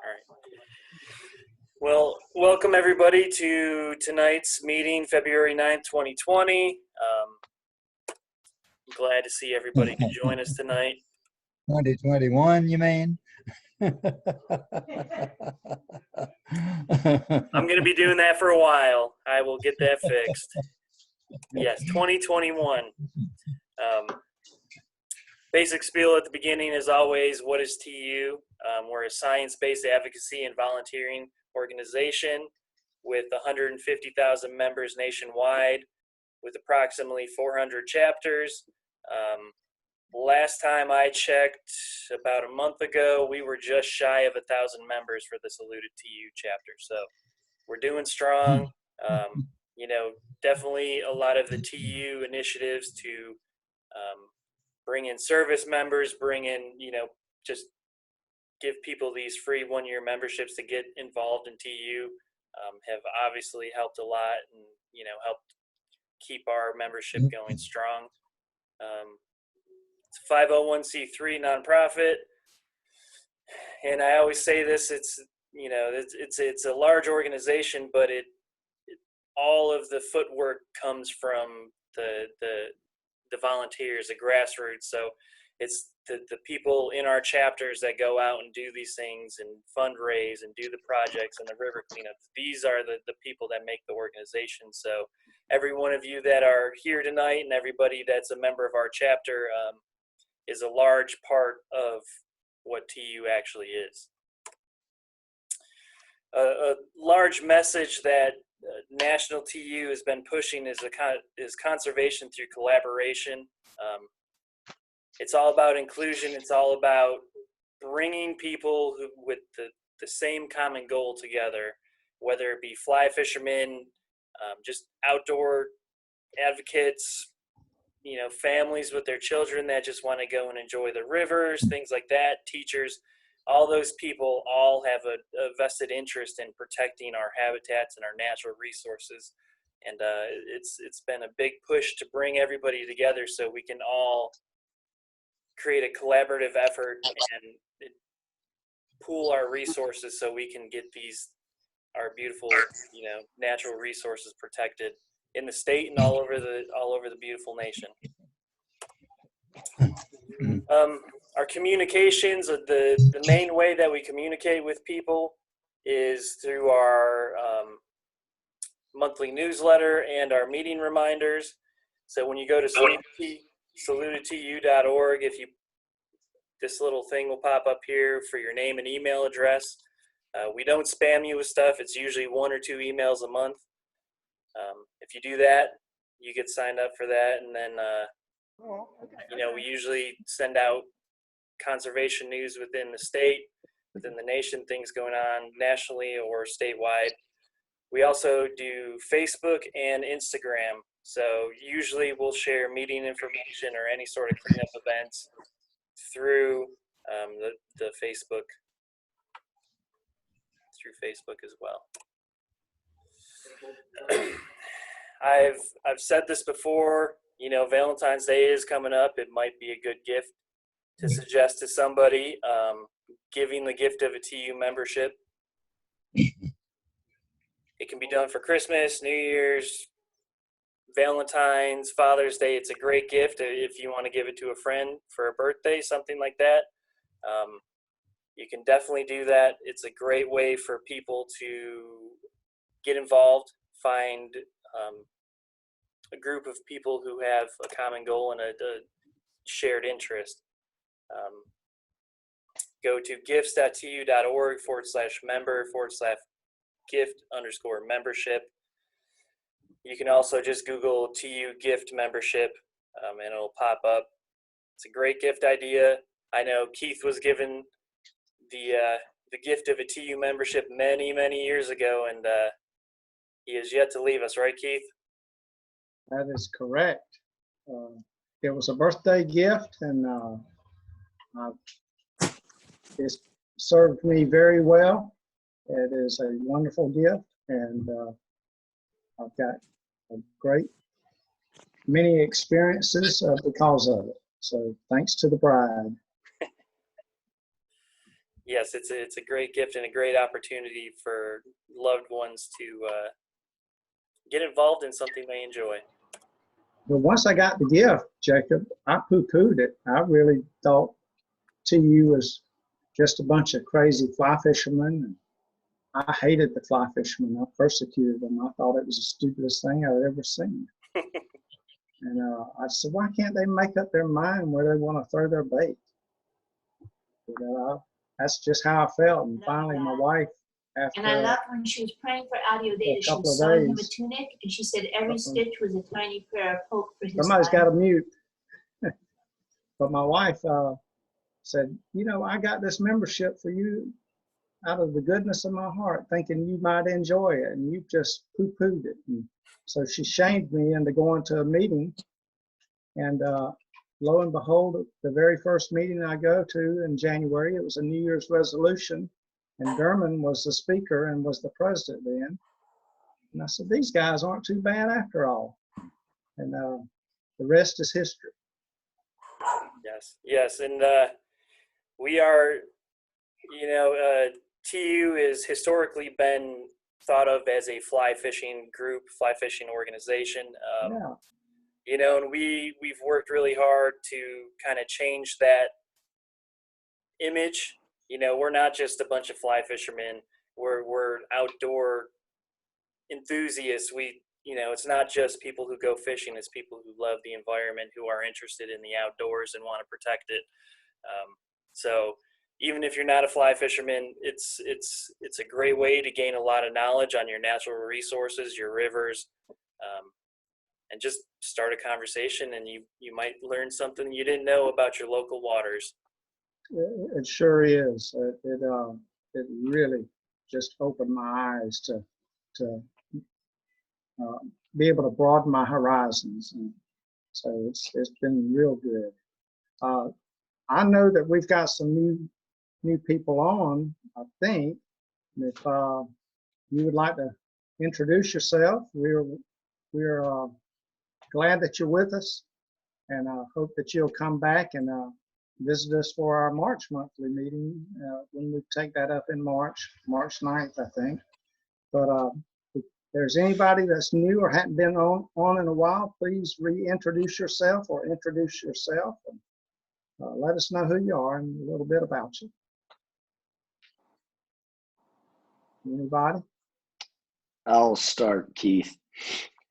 right. Well, welcome everybody to tonight's meeting, February 9th, 2020. I'm glad to see everybody can join us tonight. 2021, you mean? I'm going to be doing that for a while. I will get that fixed. Yes, 2021. Basic spiel at the beginning, as always, what is TU? We're a science-based advocacy and volunteering organization with 150,000 members nationwide with approximately 400 chapters. Last time I checked, about a month ago, we were just shy of 1,000 members for this alluded TU chapter. So we're doing strong. You know, definitely a lot of the TU initiatives to bring in service members, bring in, you know, just give people these free one-year memberships to get involved in TU have obviously helped a lot and, you know, helped keep our membership going strong. It's a 501c3 nonprofit. And I always say this, it's, you know, it's a large organization, but it all of the footwork comes from the volunteers, the grassroots. So it's the people in our chapters that go out and do these things and fundraise and do the projects and the river cleanups. These are the people that make the organization. So every one of you that are here tonight and everybody that's a member of our chapter is a large part of what TU actually is. A large message that National TU has been pushing is conservation through collaboration. It's all about inclusion. It's all about bringing people with the same common goal together, whether it be fly fishermen, just outdoor advocates, you know, families with their children that just want to go and enjoy the rivers, things like that, teachers. All those people all have a vested interest in protecting our habitats and our natural resources. And it's been a big push to bring everybody together so we can all create a collaborative effort and pool our resources so we can get our beautiful, you know, natural resources protected in the state and all over the beautiful nation. Our communications, the main way that we communicate with people is through our monthly newsletter and our meeting reminders. So when you go to salutedtu.org, this little thing will pop up here for your name and email address. We don't spam you with stuff. It's usually 1 or 2 emails a month. If you do that, you get signed up for that, and then you know, we usually send out conservation news within the state, within the nation, things going on nationally or statewide. We also do Facebook and Instagram. So usually we'll share meeting information or any sort of cleanup events through the Facebook, as well. I've said this before, you know, Valentine's Day is coming up. It might be a good gift to suggest to somebody, giving the gift of a TU membership. It can be done for Christmas, New Year's, Valentine's, Father's Day. It's a great gift if you want to give it to a friend for a birthday, something like that. You can definitely do that. It's a great way for people to get involved, find a group of people who have a common goal and a shared interest. Go to gifts.tu.org/member/gift_membership. You can also just Google TU gift membership and it'll pop up. It's a great gift idea. I know Keith was given the gift of a TU membership many, many years ago, and he has yet to leave us, right, Keith? That is correct. It was a birthday gift, and it served me very well. It is a wonderful gift, and I've got a great many experiences because of it. So thanks to the bride. yes, it's a great gift and a great opportunity for loved ones to get involved in something they enjoy. But once I got the gift, Jacob, I poo-pooed it. I really thought TU was just a bunch of crazy fly fishermen. And I hated the fly fishermen. I persecuted them. I thought it was the stupidest thing I'd ever seen. And I said, why can't they make up their mind where they want to throw their bait? That's just how I felt. And finally, my wife, after And I loved when she was praying for Audio Data, she couple was of sewing him a days. tunic, and she said every stitch was a tiny prayer of hope for his somebody's life. got to mute. But my wife said, I got this membership for you out of the goodness of my heart, thinking you might enjoy it, and you just poo-pooed it. And so she shamed me into going to a meeting, and lo and behold, the very first meeting I go to in January, it was a New Year's resolution, and German was the speaker and was the president then. And I said, these guys aren't too bad after all. And the rest is history. Yes, and we are, TU has historically been thought of as a fly fishing group, fly fishing organization. Yeah. And we've worked really hard to kind of change that image. We're not just a bunch of fly fishermen. We're outdoor enthusiasts. It's not just people who go fishing. It's people who love the environment, who are interested in the outdoors and want to protect it. So even if you're not a fly fisherman, it's a great way to gain a lot of knowledge on your natural resources, your rivers, and just start a conversation, and you might learn something you didn't know about your local waters. It sure is. It really just opened my eyes to be able to broaden my horizons. And so it's been real good. I know that we've got some new people on, I think. If you would like to introduce yourself, we're glad that you're with us, and I hope that you'll come back and visit us for our March monthly meeting when we take that up in March 9th, I think. But if there's anybody that's new or hadn't been on in a while, please reintroduce yourself or introduce yourself, and let us know who you are and a little bit about you. Anybody? I'll start, Keith.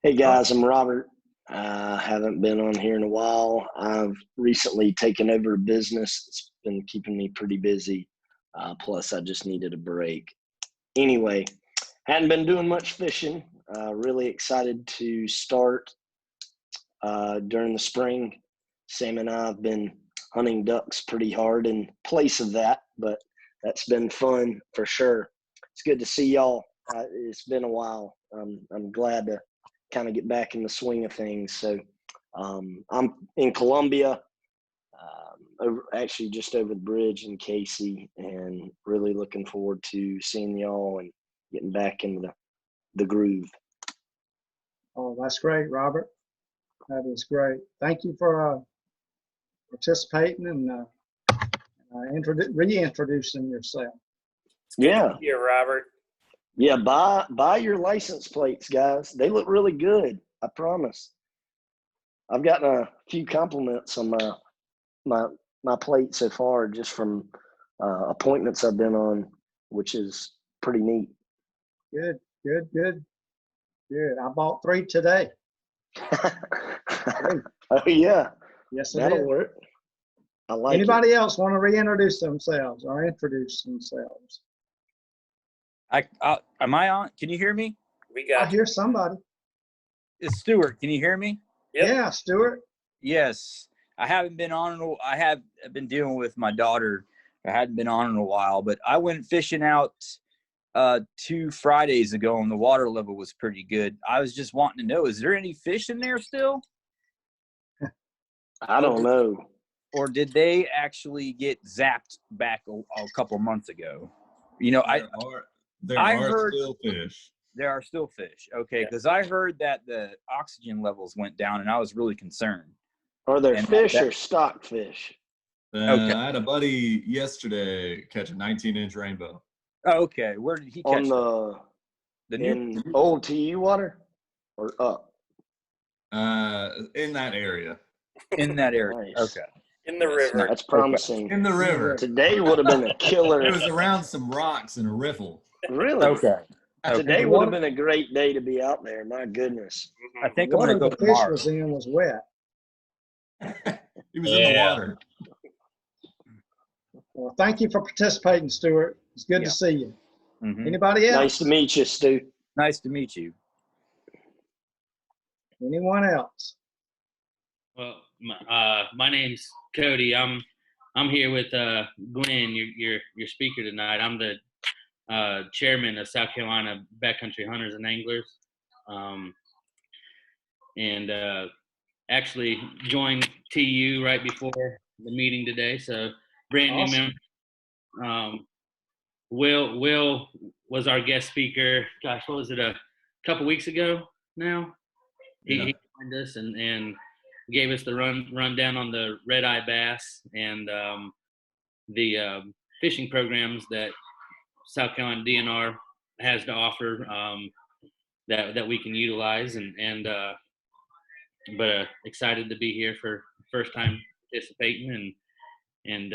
Hey guys, I'm Robert. Haven't been on here in a while. I've recently taken over a business. It's been keeping me pretty busy. Plus, I just needed a break. Anyway, hadn't been doing much fishing. Really excited to start during the spring. Sam and I have been hunting ducks pretty hard in place of that, but that's been fun for sure. It's good to see y'all. It's been a while. I'm glad to kind of get back in the swing of things. So I'm in Columbia, actually just over the bridge in Casey, and really looking forward to seeing y'all and getting back into the groove. Oh, that's great, Robert. That is great. Thank you for participating and reintroducing yourself. It's good Yeah. to be here, Robert. Yeah, buy your license plates, guys. They look really good. I promise. I've gotten a few compliments on my plate so far, just from appointments I've been on, which is pretty neat. Good. I bought 3 today. Oh yeah, Yes, I that'll did. work. I like Anybody else want to reintroduce themselves or introduce themselves? Am I on? Can you hear me? We I got you. hear somebody. It's Stuart. Can you hear me? Yep. Yeah, Stuart. Yes. I haven't been on. I have been dealing with my daughter. I hadn't been on in a while, but I went fishing out 2 Fridays ago, and the water level was pretty good. I was just wanting to know, is there any fish in there still? I don't know. Or did they actually get zapped back a couple months ago? There I are heard- still fish. There are still fish. Okay, Yeah. because I heard that the oxygen levels went down, and I was really concerned. Are there And fish that- or stock fish? Okay. I had a buddy yesterday catch a 19-inch rainbow. Oh, okay. Where did he catch On that? The new. in old TU water or up? In that area. In that area. Nice. Okay. In the Yes. river. That's promising. In the river. Today would have been a It killer. was around some rocks and a riffle. Really? Okay. Today would have been a great day to be out there. My goodness. I think The I'm water gonna go the fish tomorrow. was in was wet. He was in the water. Well, thank you for participating, Stuart. It's good Yeah. to see you. Mhm. Anybody else? Nice to meet you, Stu. Nice to meet you. Anyone else? Well, my name's Cody. I'm here with Glen, your speaker tonight. I'm the chairman of South Carolina Backcountry Hunters and Anglers, and actually joined TU right before the meeting today. So brand new Awesome. member. Will was our guest speaker. Gosh, what was it? A couple weeks ago now. Yeah. He joined us and gave us the rundown on the red-eye bass and the fishing programs that South Carolina DNR has to offer that we can utilize but excited to be here for first time participating and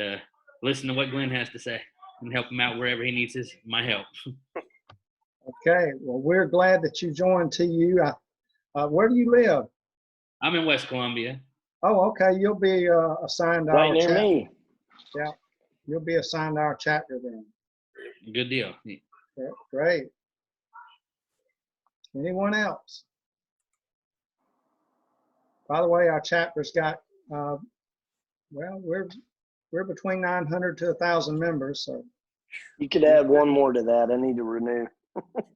listen to what Glenn has to say and help him out wherever he needs my help. Okay. Well, we're glad that you joined TU. Where do you live? I'm in West Columbia. Oh, okay. You'll be assigned to Right our near chapter. me. Yeah. You'll be assigned to our chapter then. Good deal. Yeah, great. Anyone else? By the way, our chapter's got, well, we're between 900 to 1,000 members. So You could add one more to that. I need to renew.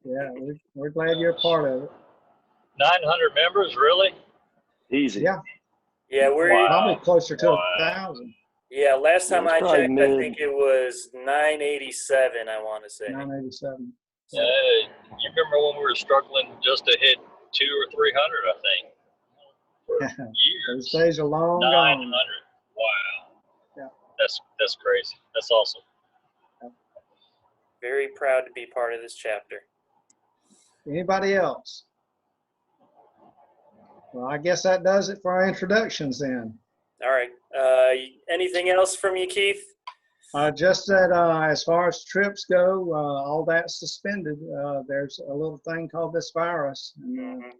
yeah, we're glad you're a part of it. 900 members, really? Easy. Yeah, Yeah, we're Wow. probably closer to Wow. 1,000. yeah. Last time It's I probably checked, I think it was 987. I want to say. 987. You remember when we were struggling just to hit 200 or 300, I think. For Those years. days are long 900. gone. Wow. Yeah. That's crazy. That's awesome. Very proud to be part of this chapter. Anybody else? Well, I guess that does it for our introductions then. All right. Anything else from you, Keith? Just that as far as trips go, all that's suspended. There's a little thing called this virus. And,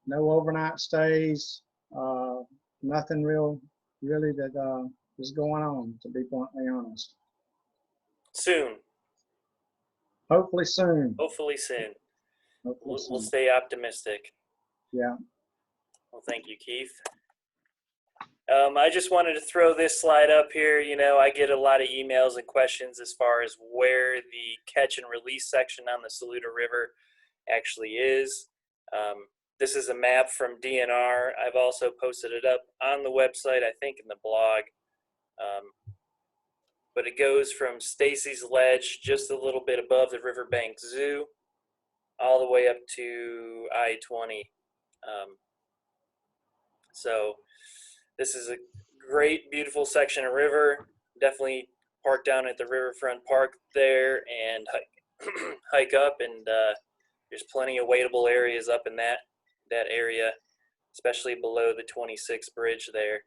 no overnight stays, nothing really that is going on, to be bluntly honest. Soon. Hopefully soon. Hopefully soon. Hopefully We'll soon. stay optimistic. Yeah. Well, thank you, Keith. I just wanted to throw this slide up here. You know, I get a lot of emails and questions as far as where the catch and release section on the Saluda River actually is. This is a map from DNR. I've also posted it up on the website, I think in the blog. But it goes from Stacy's Ledge, just a little bit above the Riverbank Zoo, all the way up to I-20. So this is a great, beautiful section of river. Definitely park down at the Riverfront Park there and hike up. And there's plenty of wadeable areas up in that area, especially below the 26 bridge there.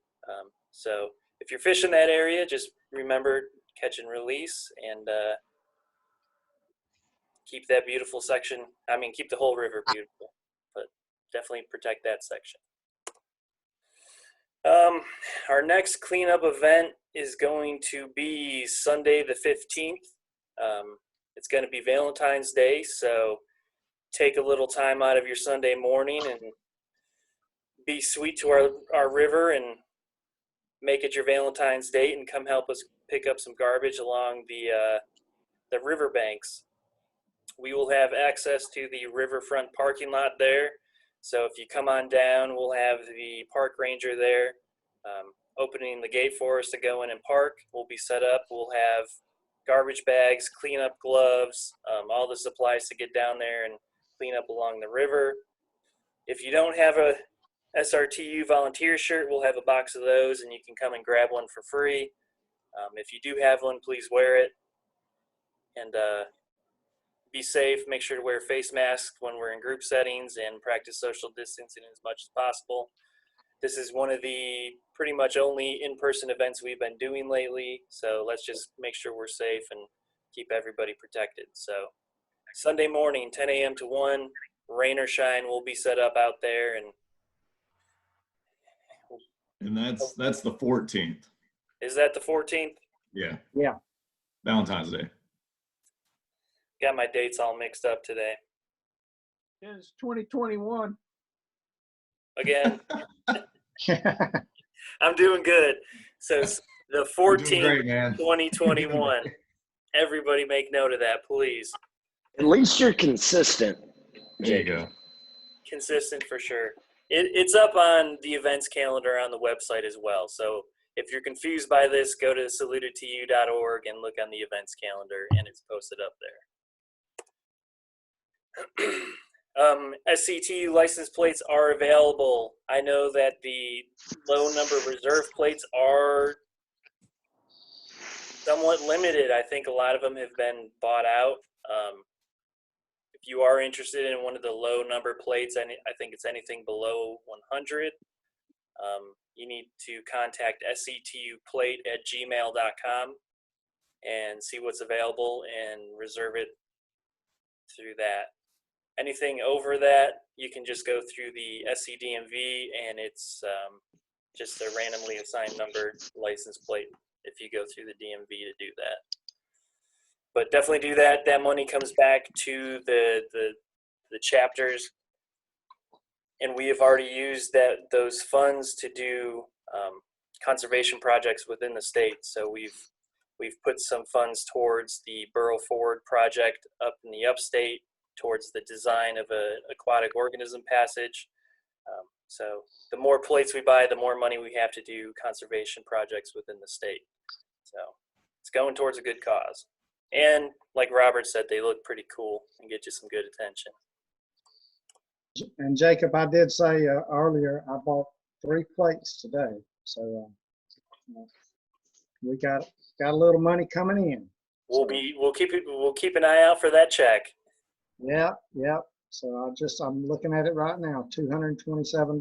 So if you're fishing that area, just remember catch and release and keep that beautiful section. I mean, keep the whole river beautiful, but definitely protect that section. Our next cleanup event is going to be Sunday the 15th. It's going to be Valentine's Day, so take a little time out of your Sunday morning and be sweet to our river and make it your Valentine's date and come help us pick up some garbage along the riverbanks. We will have access to the riverfront parking lot there. So if you come on down, we'll have the park ranger there opening the gate for us to go in and park. We'll be set up. We'll have garbage bags, cleanup gloves, all the supplies to get down there and clean up along the river. If you don't have a SRTU volunteer shirt. We'll have a box of those, and you can come and grab one for free. If you do have one, please wear it. And be safe. Make sure to wear face masks when we're in group settings and practice social distancing as much as possible. This is one of the pretty much only in-person events we've been doing lately, so let's just make sure we're safe and keep everybody protected. So Sunday morning, 10 a.m. to 1, rain or shine, we'll be set up out there. And that's the 14th. Is that the 14th? Yeah. Yeah. Valentine's Day. Got my dates all mixed up today. It's 2021. Again, I'm doing good. So the You're doing 14th, great, man. 2021. Everybody make note of that, please. At least you're consistent. There you go. Consistent for sure. It's up on the events calendar on the website as well. So if you're confused by this, go to salutatu.org and look on the events calendar, and it's posted up there. SCTU license plates are available. I know that the low number reserve plates are somewhat limited. I think a lot of them have been bought out. If you are interested in one of the low number plates, I think it's anything below 100, you need to contact sctuplate@gmail.com and see what's available and reserve it through that. Anything over that, you can just go through the SCDMV, and it's just a randomly assigned numbered license plate if you go through the DMV to do that. But definitely do that. That money comes back to the chapters, and we have already used those funds to do conservation projects within the state. So we've put some funds towards the Burrow Forward project up in the upstate, towards the design of an aquatic organism passage. So the more plates we buy, the more money we have to do conservation projects within the state. So it's going towards a good cause. And like Robert said, they look pretty cool and get you some good attention. And Jacob, I did say earlier, I bought 3 plates today. So we got a little money coming in. We'll keep an eye out for that check. Yeah. So I'm looking at it right now, $227,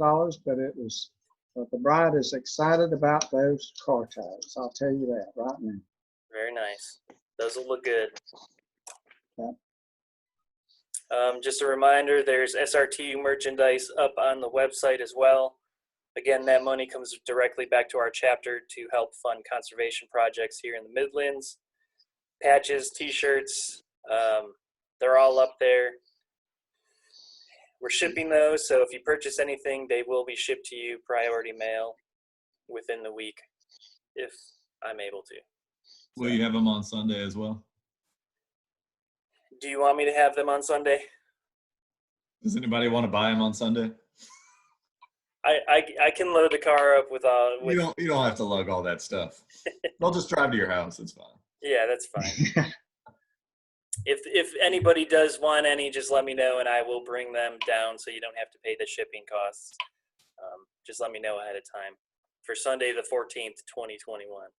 but the bride is excited about those car tags. I'll tell you that right now. Very nice. Those will look good. Yeah. Just a reminder, there's SRTU merchandise up on the website as well. Again, that money comes directly back to our chapter to help fund conservation projects here in the Midlands. Patches, t-shirts, they're all up there. We're shipping those, so if you purchase anything, they will be shipped to you priority mail within the week, if I'm able to. Will you have them on Sunday as well? Do you want me to have them on Sunday? Does anybody want to buy them on Sunday? I can load the car up with You don't have to lug all that stuff. They'll just drive to your house. It's fine. Yeah, that's fine. If anybody does want any, just let me know and I will bring them down so you don't have to pay the shipping costs. Just let me know ahead of time for Sunday the 14th, 2021.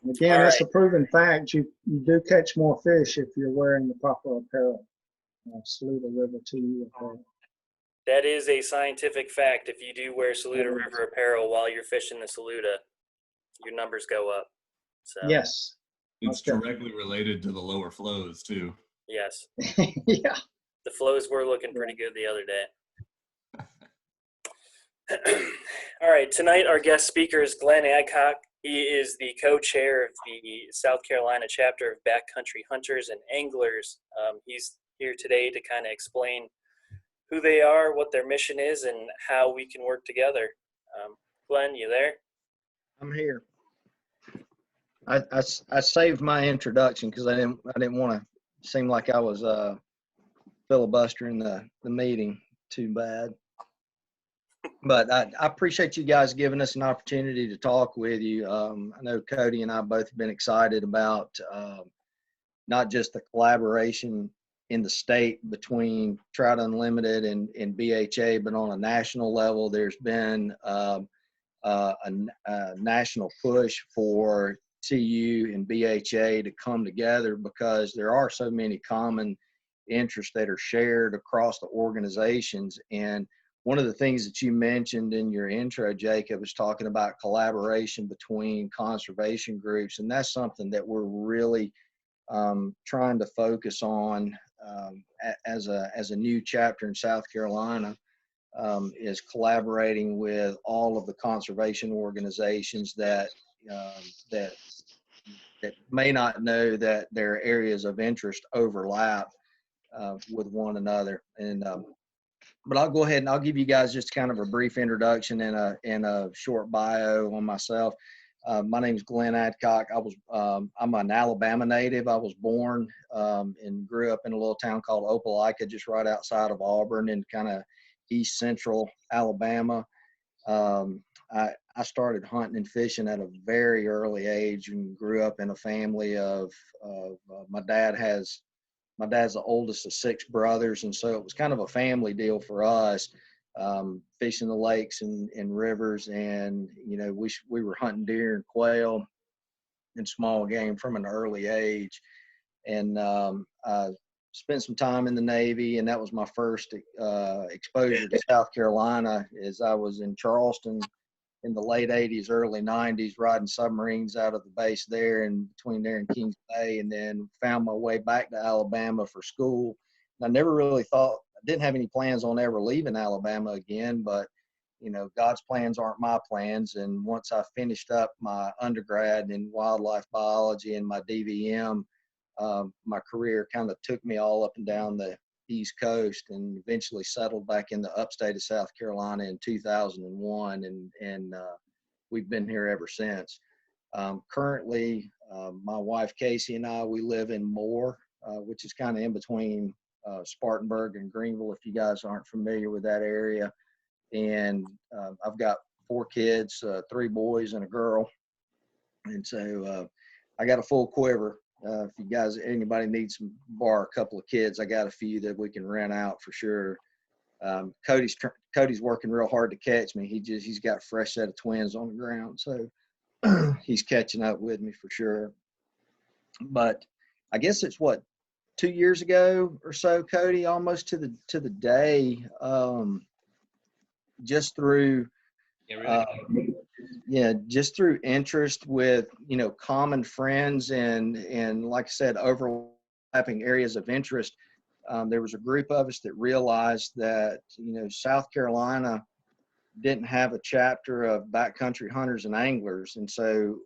Again, All it's right. a proven fact. You do catch more fish if you're wearing the proper apparel. Saluda River TU apparel. That is a scientific fact. If you do wear Saluda River apparel while you're fishing the Saluda, your numbers go up. So Yes. It's Okay. directly related to the lower flows too. yes, Yeah. the flows were looking pretty good the other day. All right, tonight our guest speaker is Glen Adcock. He is the co-chair of the South Carolina chapter of Backcountry Hunters and Anglers. He's here today to kind of explain who they are, what their mission is, and how we can work together. Glen, you there? I'm here. I saved my introduction because I didn't want to seem like I was filibustering the meeting too bad. But I appreciate you guys giving us an opportunity to talk with you. I know Cody and I both have been excited about not just the collaboration in the state between Trout Unlimited and BHA, but on a national level, there's been a national push for TU and BHA to come together because there are so many common interests that are shared across the organizations. And one of the things that you mentioned in your intro, Jacob, is talking about collaboration between conservation groups. And that's something that we're really trying to focus on as a new chapter in South Carolina, is collaborating with all of the conservation organizations that may not know that their areas of interest overlap with one another. And but I'll go ahead and I'll give you guys just kind of a brief introduction and a short bio on myself. My name is Glen Adcock. I'm an Alabama native. I was born and grew up in a little town called Opelika, just right outside of Auburn in kind of east central Alabama. I started hunting and fishing at a very early age and grew up in a family of my dad's the oldest of 6 brothers, and so it was kind of a family deal for us, fishing the lakes and rivers, and we were hunting deer and quail and small game from an early age. And I spent some time in the Navy, and that was my first exposure to South Carolina. As I was in Charleston in the late 80s, early 90s, riding submarines out of the base there and between there and Kings Bay, and then found my way back to Alabama for school. And I never really thought, I didn't have any plans on ever leaving Alabama again, but God's plans aren't my plans. And once I finished up my undergrad in wildlife biology and my DVM, my career kind of took me all up and down the East Coast, and eventually settled back in the upstate of South Carolina in 2001, and we've been here ever since. Currently, my wife Casey and I, we live in Moore, which is kind of in between Spartanburg and Greenville, if you guys aren't familiar with that area. And I've got 4 kids, 3 boys and a girl, and so I got a full quiver. If you guys, anybody needs to borrow a couple of kids, I got a few that we can rent out for sure. Cody's working real hard to catch me. He's got a fresh set of twins on the ground, so he's catching up with me for sure. But I guess it's 2 years ago or so, Cody, almost to the day, just through just through interest with common friends and like I said, overlapping areas of interest, there was a group of us that realized that South Carolina didn't have a chapter of backcountry hunters and anglers, and so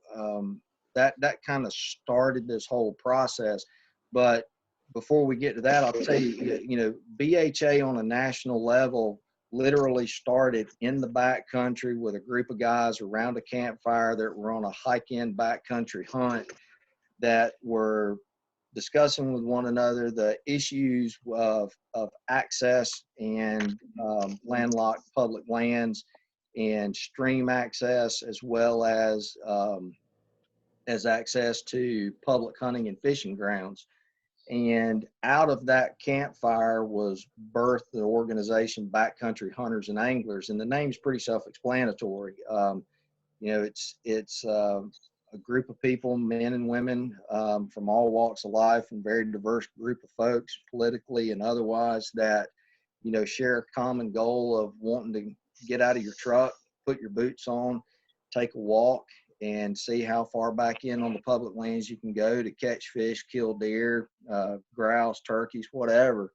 that kind of started this whole process. But before we get to that, I'll tell you, BHA on a national level literally started in the backcountry with a group of guys around a campfire that were on a hike-in backcountry hunt that were discussing with one another the issues of access and landlocked public lands and stream access, as well as access to public hunting and fishing grounds. And out of that campfire was birthed the organization Backcountry Hunters and Anglers, and the name's pretty self-explanatory. It's a group of people, men and women, from all walks of life, and very diverse group of folks, politically and otherwise, that share a common goal of wanting to get out of your truck, put your boots on, take a walk, and see how far back in on the public lands you can go to catch fish, kill deer, grouse, turkeys, whatever.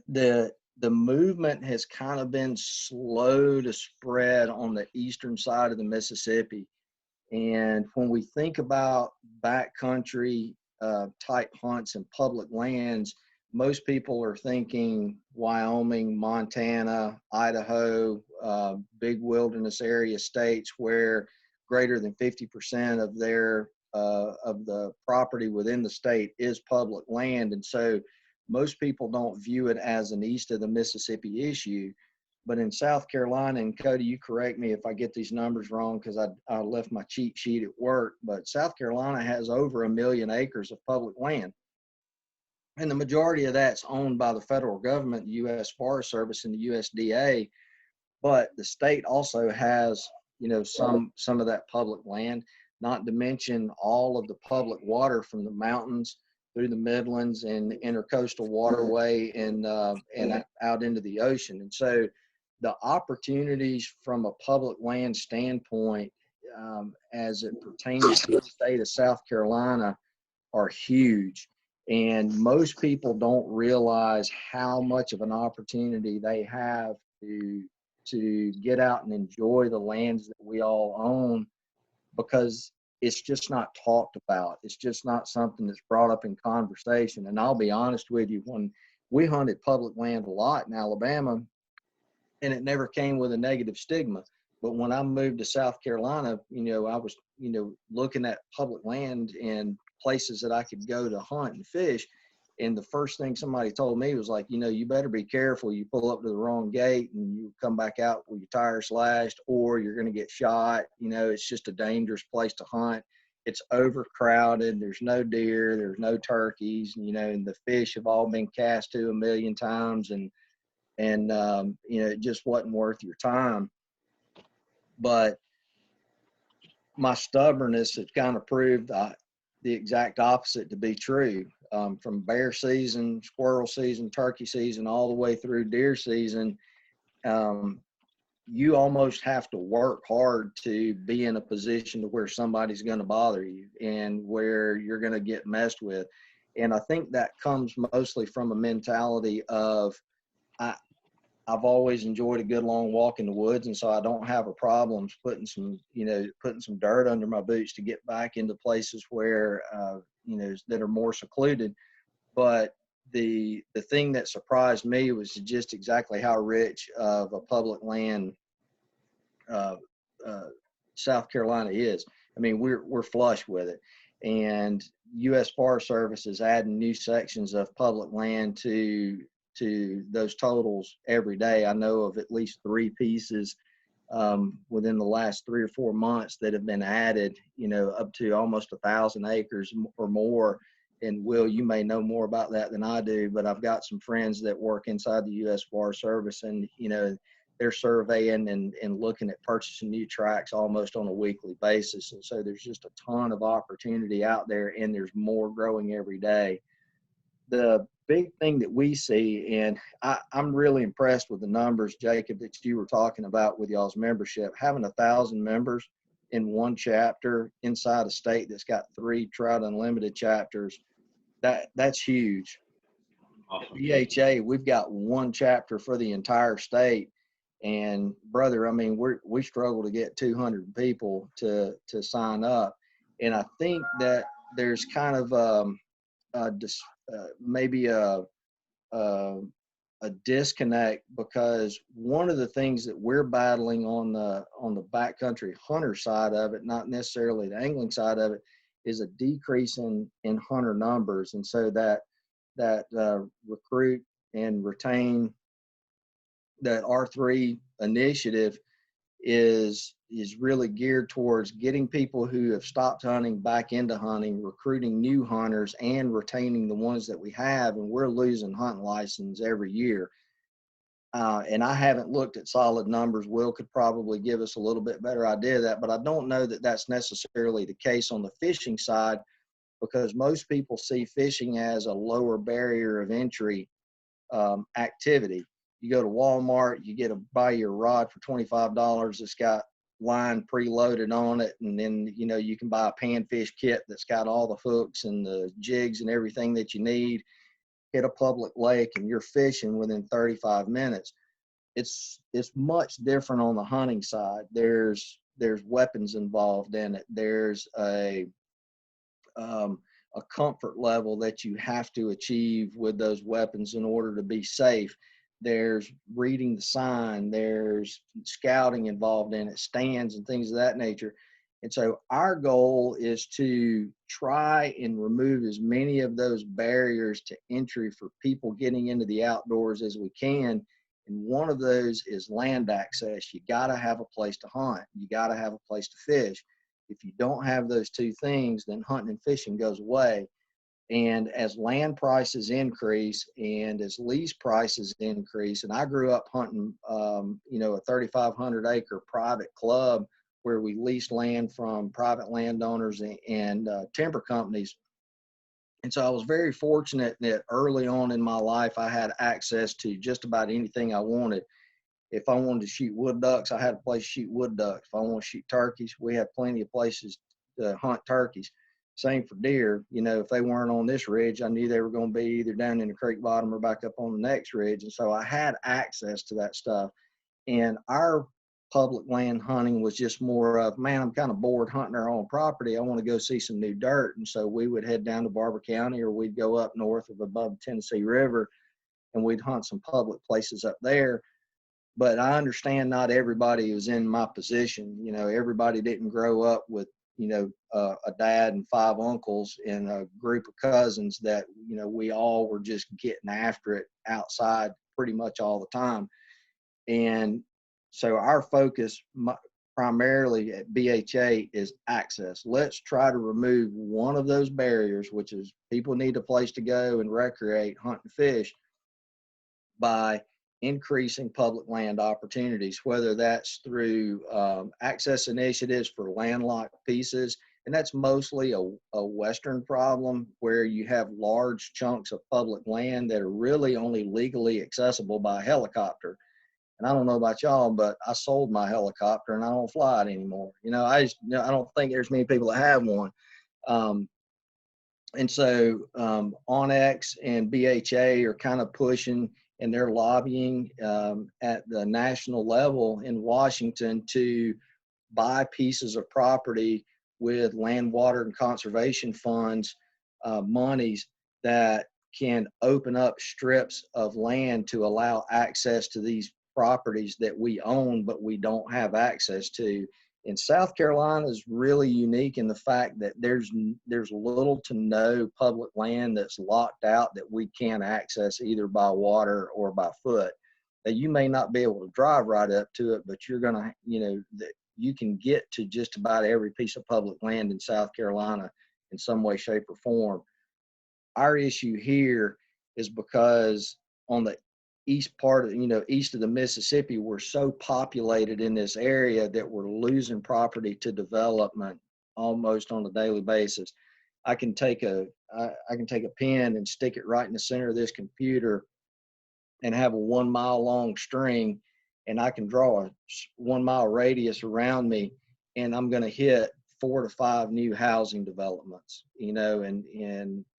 The movement has kind of been slow to spread on the eastern side of the Mississippi. And when we think about backcountry type hunts and public lands, most people are thinking Wyoming, Montana, Idaho, big wilderness area states where greater than 50% of of the property within the state is public land. And so most people don't view it as an east of the Mississippi issue. But in South Carolina, and Cody, you correct me if I get these numbers wrong because I left my cheat sheet at work, but South Carolina has over 1 million acres of public land. And the majority of that's owned by the federal government, the U.S. Forest Service and the USDA. But the state also has, some of that public land, not to mention all of the public water from the mountains through the Midlands and the intercoastal waterway and out into the ocean. And so the opportunities from a public land standpoint, as it pertains to the state of South Carolina, are huge. And most people don't realize how much of an opportunity they have to get out and enjoy the lands that we all own, because it's just not talked about. It's just not something that's brought up in conversation. And I'll be honest with you, when we hunted public land a lot in Alabama, and it never came with a negative stigma. But when I moved to South Carolina, I was, looking at public land and places that I could go to hunt and fish. And the first thing somebody told me was like, you better be careful. You pull up to the wrong gate and you come back out with your tire slashed, or you're going to get shot. It's just a dangerous place to hunt. It's overcrowded. There's no deer. There's no turkeys, and the fish have all been cast to 1,000,000 times. And it just wasn't worth your time. But my stubbornness has kind of proved the exact opposite to be true. From bear season, squirrel season, turkey season, all the way through deer season, you almost have to work hard to be in a position to where somebody's going to bother you and where you're going to get messed with. And I think that comes mostly from a mentality of, I've always enjoyed a good long walk in the woods, and so I don't have a problem putting some dirt under my boots to get back into places where that are more secluded. But the thing that surprised me was just exactly how rich of a public land South Carolina is. I mean, we're flush with it, and U.S. Forest Service is adding new sections of public land to those totals every day. I know of at least 3 pieces within the last 3 or 4 months that have been added, up to almost 1,000 acres or more. And Will, you may know more about that than I do, but I've got some friends that work inside the U.S. Forest Service, and, they're surveying and looking at purchasing new tracts almost on a weekly basis. And so there's just a ton of opportunity out there, and there's more growing every day. The big thing that we see, and I'm really impressed with the numbers, Jacob, that you were talking about with y'all's membership, having 1,000 members in one chapter inside a state that's got 3 Trout Unlimited chapters. That's huge. Awesome. BHA, we've got 1 chapter for the entire state. And brother, I mean, we struggle to get 200 people to sign up. And I think that there's kind of maybe a disconnect, because one of the things that we're battling on the backcountry hunter side of it, not necessarily the angling side of it, is a decrease in hunter numbers. And so that recruit and retain, that R3 initiative is really geared towards getting people who have stopped hunting back into hunting, recruiting new hunters, and retaining the ones that we have. And we're losing hunting license every year. And I haven't looked at solid numbers. Will could probably give us a little bit better idea of that, but I don't know that that's necessarily the case on the fishing side, because most people see fishing as a lower barrier of entry activity. You go to Walmart, you buy your rod for $25. It's got line preloaded on it, and then you can buy a panfish kit that's got all the hooks and the jigs and everything that you need. Hit a public lake and you're fishing within 35 minutes. It's much different on the hunting side. There's weapons involved in it. There's a comfort level that you have to achieve with those weapons in order to be safe. There's reading the sign, there's scouting involved in it, stands and things of that nature. And so our goal is to try and remove as many of those barriers to entry for people getting into the outdoors as we can. And one of those is land access. You got to have a place to hunt. You got to have a place to fish. If you don't have those 2 things, then hunting and fishing goes away. And as land prices increase and as lease prices increase, and I grew up hunting, a 3,500 acre private club where we leased land from private landowners and timber companies. And so I was very fortunate that early on in my life, I had access to just about anything I wanted. If I wanted to shoot wood ducks, I had a place to shoot wood ducks. If I want to shoot turkeys, we had plenty of places to hunt turkeys. Same for deer. If they weren't on this ridge, I knew they were going to be either down in the creek bottom or back up on the next ridge. And so I had access to that stuff. And our public land hunting was just more of, man, I'm kind of bored hunting our own property. I want to go see some new dirt. And so we would head down to Barber County, or we'd go up north of above the Tennessee River, and we'd hunt some public places up there. But I understand not everybody was in my position. Everybody didn't grow up with, a dad and 5 uncles and a group of cousins that, we all were just getting after it outside pretty much all the time. And so our focus primarily at BHA is access. Let's try to remove one of those barriers, which is people need a place to go and recreate, hunt and fish, by increasing public land opportunities, whether that's through access initiatives for landlocked pieces. And that's mostly a Western problem, where you have large chunks of public land that are really only legally accessible by helicopter. And I don't know about y'all, but I sold my helicopter and I don't fly it anymore. I don't think there's many people that have one. And so Onyx and BHA are kind of pushing, and they're lobbying at the national level in Washington to buy pieces of property with land, water, and conservation funds monies that can open up strips of land to allow access to these properties that we own but we don't have access to. In South Carolina is really unique in the fact that there's little to no public land that's locked out that we can't access either by water or by foot. Now, you may not be able to drive right up to it, but you're gonna, you can get to just about every piece of public land in South Carolina in some way, shape, or form. Our issue here is because on the east part of, east of the Mississippi, we're so populated in this area that we're losing property to development almost on a daily basis. I can take a pen and stick it right in the center of this computer and have a 1 mile long string, and I can draw a 1 mile radius around me, and I'm going to hit 4 to 5 new housing developments,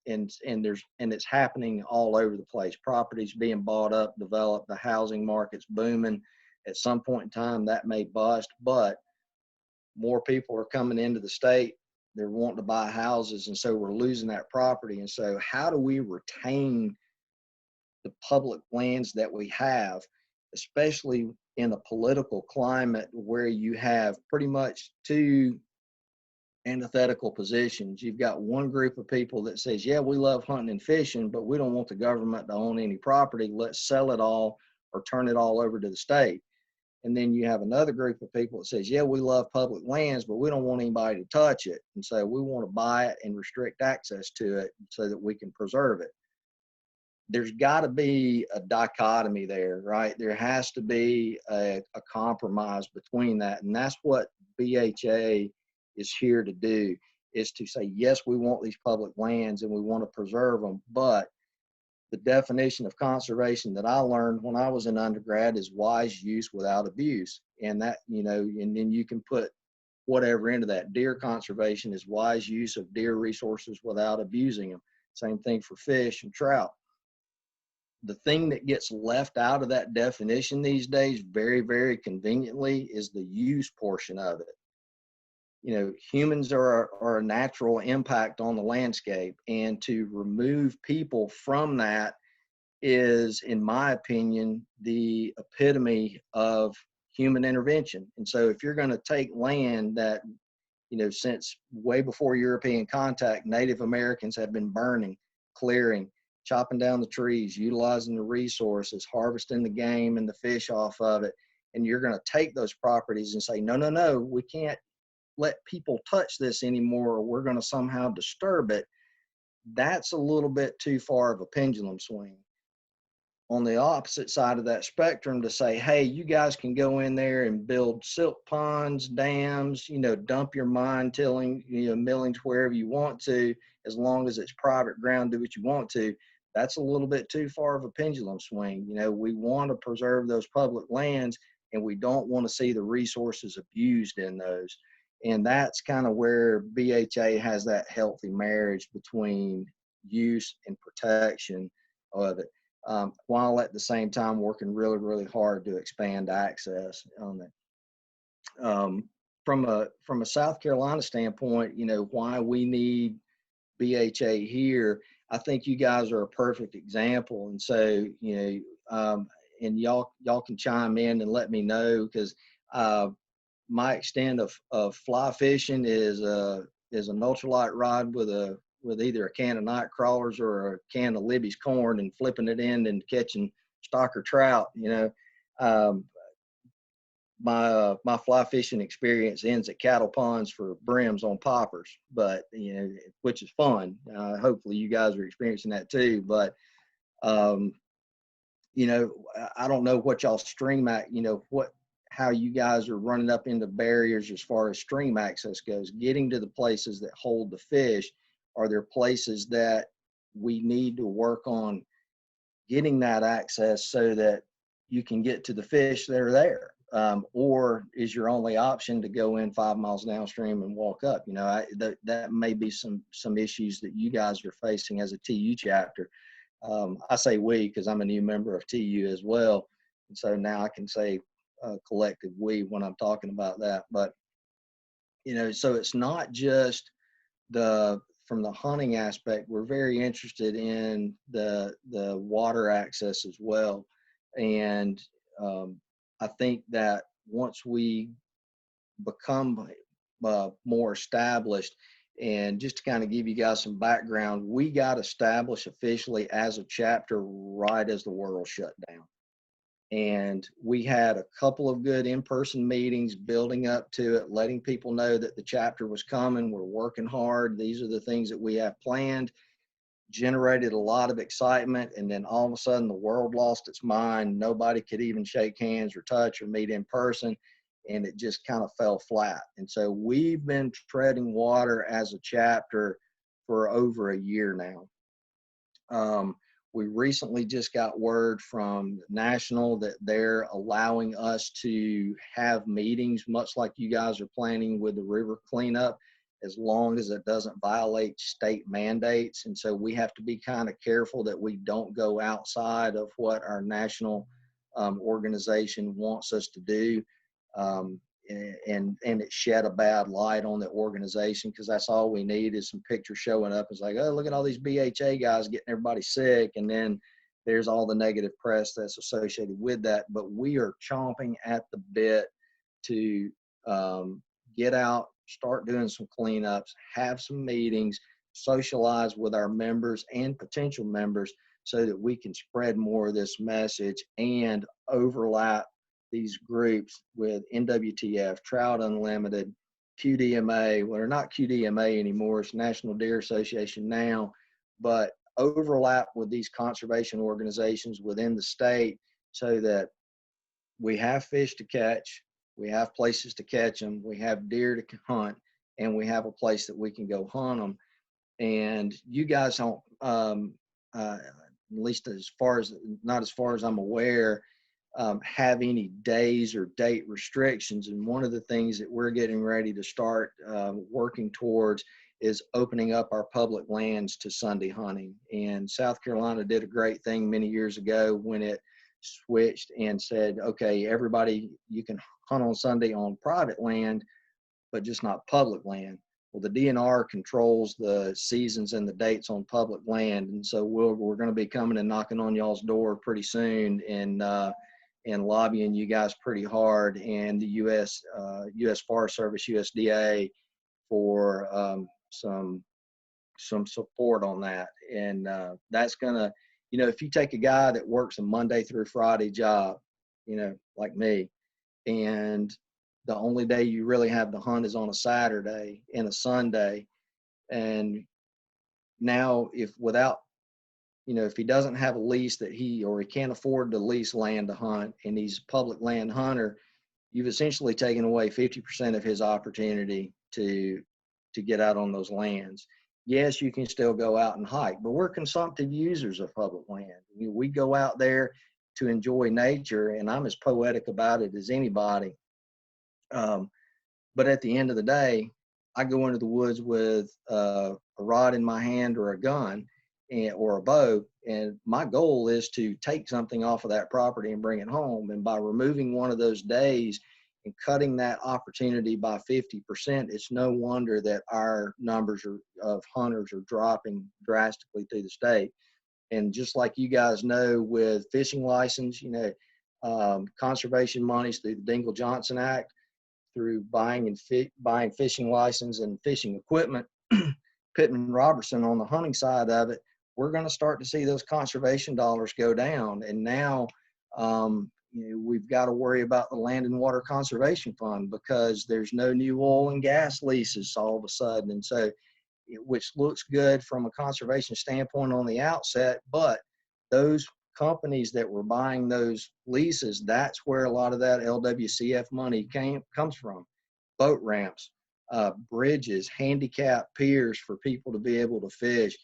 and it's happening all over the place. Properties being bought up, developed, the housing market's booming. At some point in time that may bust, but more people are coming into the state. They're wanting to buy houses, and so we're losing that property. And so how do we retain the public lands that we have, especially in a political climate where you have pretty much 2 antithetical positions? You've got one group of people that says, yeah, we love hunting and fishing, but we don't want the government to own any property. Let's sell it all or turn it all over to the state. And then you have another group of people that says, yeah, we love public lands, but we don't want anybody to touch it. And so we want to buy it and restrict access to it so that we can preserve it. There's got to be a dichotomy there, right? There has to be a compromise between that. And that's what BHA is here to do, is to say, yes, we want these public lands and we want to preserve them, but the definition of conservation that I learned when I was in undergrad is wise use without abuse. And that, and then you can put whatever into that. Deer conservation is wise use of deer resources without abusing them. Same thing for fish and trout. The thing that gets left out of that definition these days, very, very conveniently, is the use portion of it. Humans are a natural impact on the landscape, and to remove people from that is, in my opinion, the epitome of human intervention. And so if you're going to take land that, since way before European contact, Native Americans have been burning, clearing, chopping down the trees, utilizing the resources, harvesting the game and the fish off of it, and you're going to take those properties and say, no, we can't let people touch this anymore, or we're going to somehow disturb it. that's a little bit too far of a pendulum swing. On the opposite side of that spectrum, to say, hey, you guys can go in there and build silk ponds, dams, dump your mine tilling, millings wherever you want to, as long as it's private ground, do what you want to. That's a little bit too far of a pendulum swing. We want to preserve those public lands, and we don't want to see the resources abused in those. And that's kind of where BHA has that healthy marriage between use and protection of it. While at the same time working really, really hard to expand access on it. From a South Carolina standpoint, why we need BHA here, I think you guys are a perfect example. And so, and y'all can chime in and let me know, because my extent of fly fishing is an ultralight rod with either a can of night crawlers or a can of Libby's corn and flipping it in and catching stock or trout. My fly fishing experience ends at cattle ponds for brims on poppers, but which is fun. Hopefully you guys are experiencing that too. But I don't know what y'all stream at. How you guys are running up into barriers as far as stream access goes, getting to the places that hold the fish. Are there places that we need to work on getting that access so that you can get to the fish that are there? Or is your only option to go in 5 miles downstream and walk up? That may be some issues that you guys are facing as a TU chapter. I say we because I'm a new member of TU as well. And so now I can say collective we when I'm talking about that. But, so it's not just from the hunting aspect. We're very interested in the water access as well. And I think that once we become more established, and just to kind of give you guys some background, we got established officially as a chapter right as the world shut down. And we had a couple of good in-person meetings building up to it, letting people know that the chapter was coming. We're working hard. These are the things that we have planned. Generated a lot of excitement. And then all of a sudden the world lost its mind. Nobody could even shake hands or touch or meet in person. And it just kind of fell flat. And so we've been treading water as a chapter for over a year now. We recently just got word from National that they're allowing us to have meetings, much like you guys are planning with the river cleanup, as long as it doesn't violate state mandates. And so we have to be kind of careful that we don't go outside of what our national organization wants us to do. And it shed a bad light on the organization, because that's all we need is some pictures showing up. It's like, oh, look at all these BHA guys getting everybody sick. And then there's all the negative press that's associated with that. But we are chomping at the bit to get out, start doing some cleanups, have some meetings, socialize with our members and potential members so that we can spread more of this message and overlap these groups with NWTF, Trout Unlimited, QDMA. Well, they're not QDMA anymore. It's National Deer Association now, but overlap with these conservation organizations within the state so that we have fish to catch, we have places to catch them, we have deer to hunt, and we have a place that we can go hunt them. And you guys don't, at least not as far as I'm aware, have any days or date restrictions. And one of the things that we're getting ready to start working towards is opening up our public lands to Sunday hunting. And South Carolina did a great thing many years ago when it switched and said, okay, everybody, you can hunt on Sunday on private land, but just not public land. Well, the DNR controls the seasons and the dates on public land. And so we're going to be coming and knocking on y'all's door pretty soon and lobbying you guys pretty hard, and the U.S. Forest Service, USDA, for some support on that. And that's gonna, if you take a guy that works a Monday through Friday job, like me, and the only day you really have to hunt is on a Saturday and a Sunday, and now if without, if he doesn't have a lease that he can't afford to lease land to hunt and he's a public land hunter, you've essentially taken away 50% of his opportunity to get out on those lands. Yes, you can still go out and hike, but we're consumptive users of public land. We go out there to enjoy nature, and I'm as poetic about it as anybody. But at the end of the day, I go into the woods with a rod in my hand or a gun or a bow, and my goal is to take something off of that property and bring it home. And by removing one of those days and cutting that opportunity by 50%, it's no wonder that our numbers of hunters are dropping drastically through the state. And just like you guys know, with fishing license, conservation monies through the Dingell-Johnson Act, through buying fishing license and fishing equipment, Pittman-Robertson on the hunting side of it, we're going to start to see those conservation dollars go down. And now we've got to worry about the Land and Water Conservation Fund, because there's no new oil and gas leases all of a sudden. And so, which looks good from a conservation standpoint on the outset, but those companies that were buying those leases, that's where a lot of that LWCF money comes from. Boat ramps, bridges, handicap piers for people to be able to fish,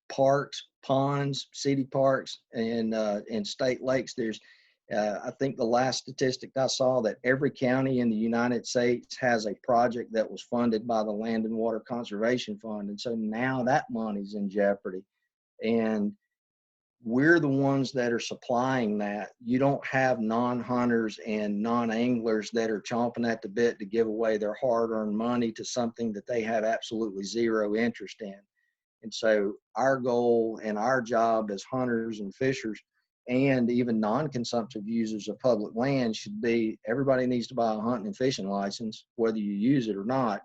parks, ponds, city parks, and state lakes. There's, I think the last statistic I saw, that every county in the United States has a project that was funded by the Land and Water Conservation Fund. And so now that money's in jeopardy. And we're the ones that are supplying that. You don't have non-hunters and non-anglers that are chomping at the bit to give away their hard-earned money to something that they have absolutely zero interest in. And so our goal and our job as hunters and fishers, and even non-consumptive users of public land, should be, everybody needs to buy a hunting and fishing license, whether you use it or not,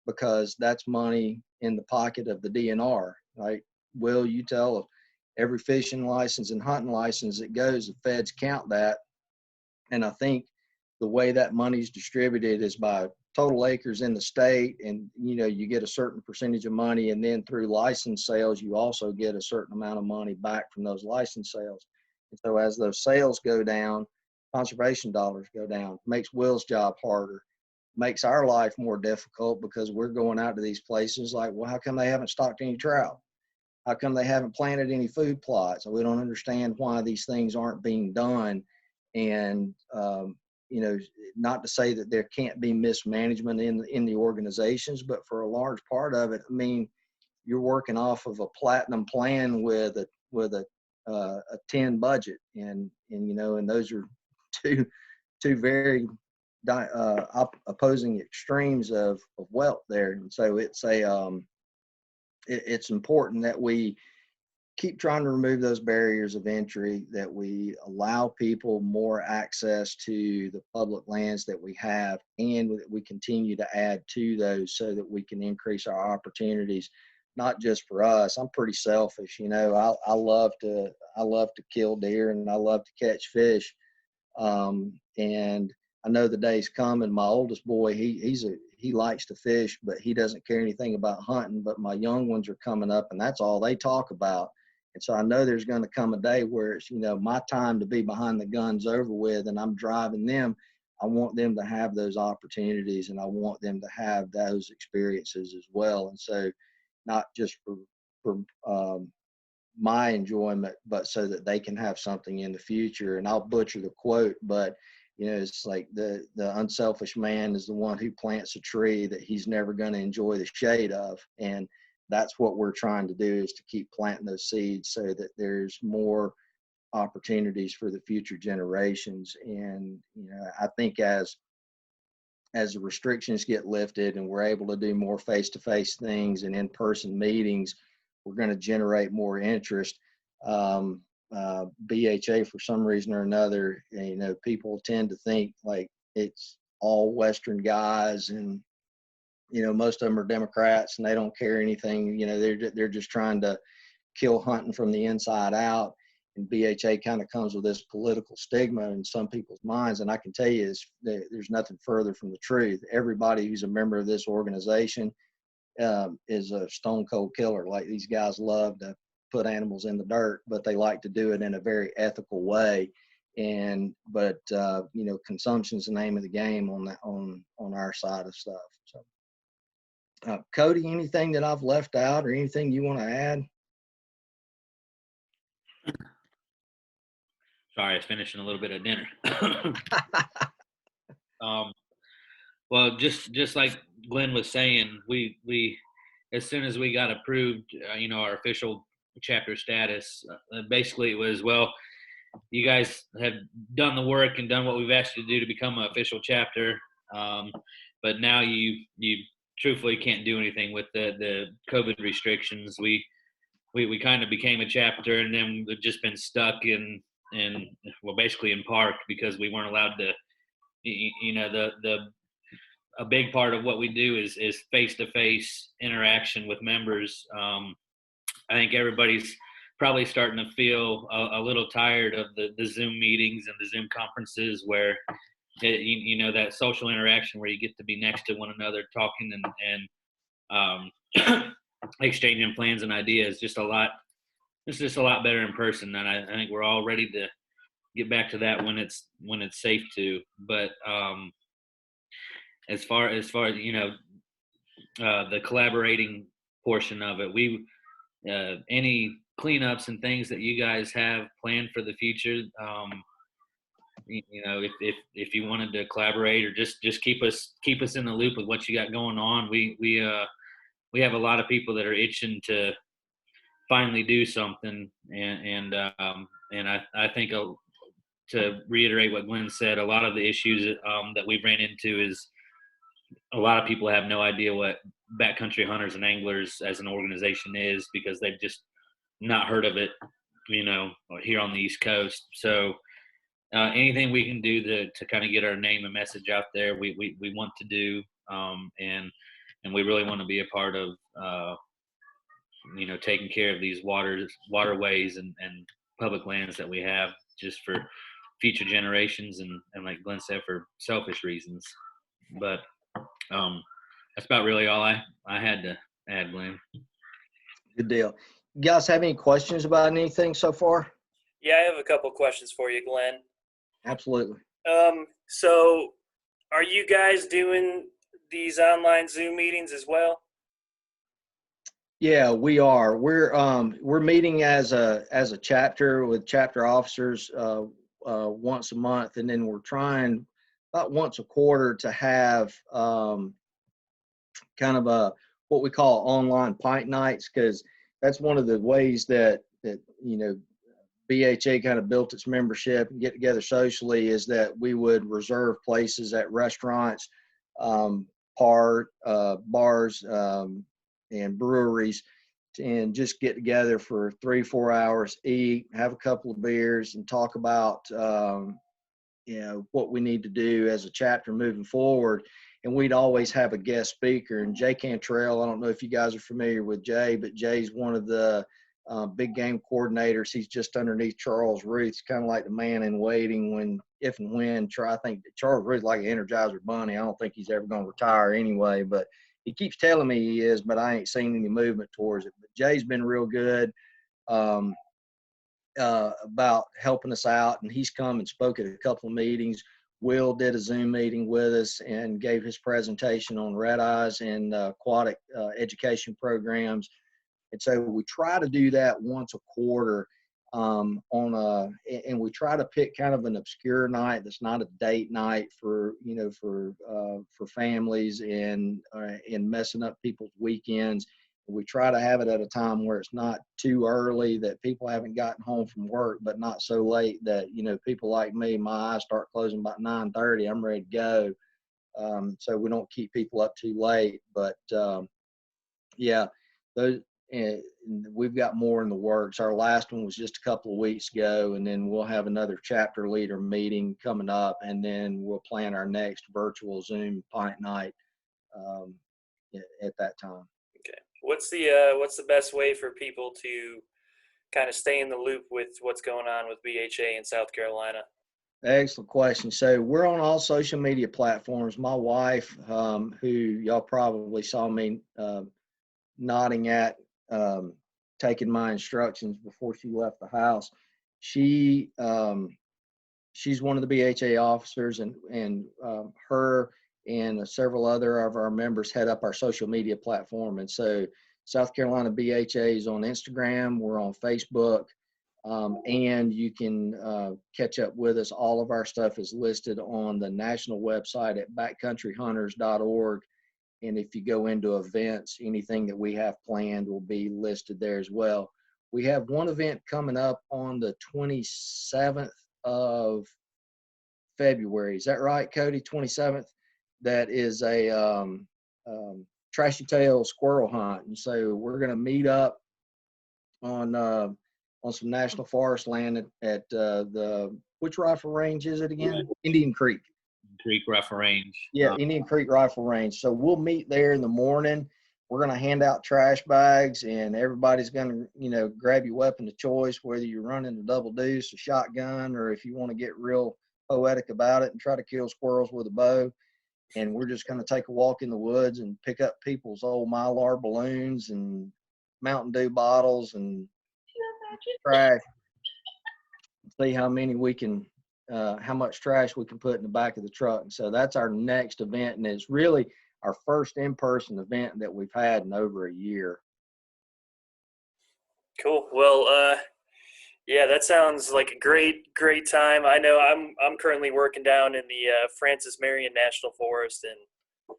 because that's money in the pocket of the DNR. Right? Will, you tell every fishing license and hunting license that goes, the feds count that. And I think the way that money's distributed is by total acres in the state, and you get a certain percentage of money, and then through license sales you also get a certain amount of money back from those license sales. And so as those sales go down, conservation dollars go down. Makes Will's job harder, makes our life more difficult, because we're going out to these places like, well, how come they haven't stocked any trout? How come they haven't planted any food plots? We don't understand why these things aren't being done. And not to say that there can't be mismanagement in the organizations, but for a large part of it, I mean, you're working off of a platinum plan with a 10 budget, and those are two very opposing extremes of wealth there. And so it's important that we keep trying to remove those barriers of entry, that we allow people more access to the public lands that we have, and that we continue to add to those so that we can increase our opportunities, not just for us. I'm pretty selfish, I love to kill deer and I love to catch fish. And I know the day's coming. My oldest boy, he likes to fish, but he doesn't care anything about hunting. But my young ones are coming up, and that's all they talk about. And so I know there's going to come a day where it's, my time to be behind the gun's over with, and I'm driving them. I want them to have those opportunities, and I want them to have those experiences as well. And so not just for my enjoyment, but so that they can have something in the future. And I'll butcher the quote, but it's like the unselfish man is the one who plants a tree that he's never going to enjoy the shade of. And that's what we're trying to do, is to keep planting those seeds so that there's more opportunities for the future generations. And I think as the restrictions get lifted and we're able to do more face-to-face things and in-person meetings, we're going to generate more interest. BHA, for some reason or another, people tend to think like it's all Western guys, and most of them are Democrats and they don't care anything. They're just trying to kill hunting from the inside out. And BHA kind of comes with this political stigma in some people's minds. And I can tell you, there's nothing further from the truth. Everybody who's a member of this organization is a stone cold killer. Like, these guys love to put animals in the dirt, but they like to do it in a very ethical way. But consumption is the name of the game on our side of stuff. So, Cody, anything that I've left out or anything you want to add? Sorry, I was finishing a little bit of dinner. Well, just like Glenn was saying, we as soon as we got approved, our official chapter status, basically it was, well, you guys have done the work and done what we've asked you to do to become an official chapter, but now you truthfully can't do anything with the COVID restrictions. We kind of became a chapter, and then we've just been stuck basically in park, because we weren't allowed to. A big part of what we do is face-to-face interaction with members. I think everybody's probably starting to feel a little tired of the Zoom meetings and the Zoom conferences where that social interaction where you get to be next to one another talking and exchanging plans and ideas. It's just a lot better in person, and I think we're all ready to get back to that when it's safe to. But as far as the collaborating portion of it, any cleanups and things that you guys have planned for the future, if you wanted to collaborate or just keep us in the loop with what you got going on, we have a lot of people that are itching to finally do something, and I think to reiterate what Glenn said, a lot of the issues that we've ran into is a lot of people have no idea what Backcountry Hunters and Anglers as an organization is, because they've just not heard of it, here on the East Coast. So anything we can do to kind of get our name and message out there, we want to do, and we really want to be a part of taking care of these waterways and public lands that we have, just for future generations and like Glenn said, for selfish reasons. But that's about really all I had to add, Glenn. Good deal. You guys have any questions about anything so far? Yeah, I have a couple questions for you, Glenn. Absolutely. So are you guys doing these online Zoom meetings as well? Yeah, we are. We're meeting as a chapter with chapter officers once a month, and then we're trying about once a quarter to have kind of what we call online pint nights, because that's one of the ways that BHA kind of built its membership and get together socially, is that we would reserve places at restaurants, bars, and breweries, and just get together for 3-4 hours, eat, have a couple of beers, and talk about what we need to do as a chapter moving forward. And we'd always have a guest speaker. And Jay Cantrell, I don't know if you guys are familiar with Jay, but Jay's one of the big game coordinators. He's just underneath Charles Ruth. He's kind of like the man in waiting if and when. I think Charles Ruth like an Energizer bunny. I don't think he's ever going to retire anyway, but he keeps telling me he is, but I ain't seen any movement towards it. But Jay's been real good about helping us out, and he's come and spoke at a couple of meetings. Will did a Zoom meeting with us and gave his presentation on red eyes and aquatic education programs. And so we try to do that once a quarter and we try to pick kind of an obscure night that's not a date night for families and messing up people's weekends. We try to have it at a time where it's not too early, that people haven't gotten home from work, but not so late that, people like me, my eyes start closing about 9:30, I'm ready to go. So we don't keep people up too late, but we've got more in the works. Our last one was just a couple of weeks ago, and then we'll have another chapter leader meeting coming up, and then we'll plan our next virtual Zoom pint night at that time. Okay. What's the best way for people to kind of stay in the loop with what's going on with BHA in South Carolina? Excellent question. So we're on all social media platforms. My wife, who y'all probably saw me nodding at taking my instructions before she left the house. She's one of the BHA officers, and her and several other of our members head up our social media platform. And so South Carolina BHA is on Instagram, we're on Facebook, and you can catch up with us. All of our stuff is listed on the national website at backcountryhunters.org. And if you go into events, anything that we have planned will be listed there as well. We have one event coming up on the 27th of February. Is that right, Cody? 27th? That is a trashy tail squirrel hunt. And so we're going to meet up on some national forest land at the, which rifle range is it again? Indian Creek. Creek Rifle Range. Yeah, Indian Creek Rifle Range. So we'll meet there in the morning. We're going to hand out trash bags, and everybody's going to, grab your weapon of choice, whether you're running a double deuce, a shotgun, or if you want to get real poetic about it and try to kill squirrels with a bow. And we're just going to take a walk in the woods and pick up people's old Mylar balloons and Mountain Dew bottles and trash. See how many we can, how much trash we can put in the back of the truck. And so that's our next event, and it's really our first in-person event that we've had in over a year. Cool. Well, yeah, that sounds like a great time. I know I'm currently working down in the Francis Marion National Forest, and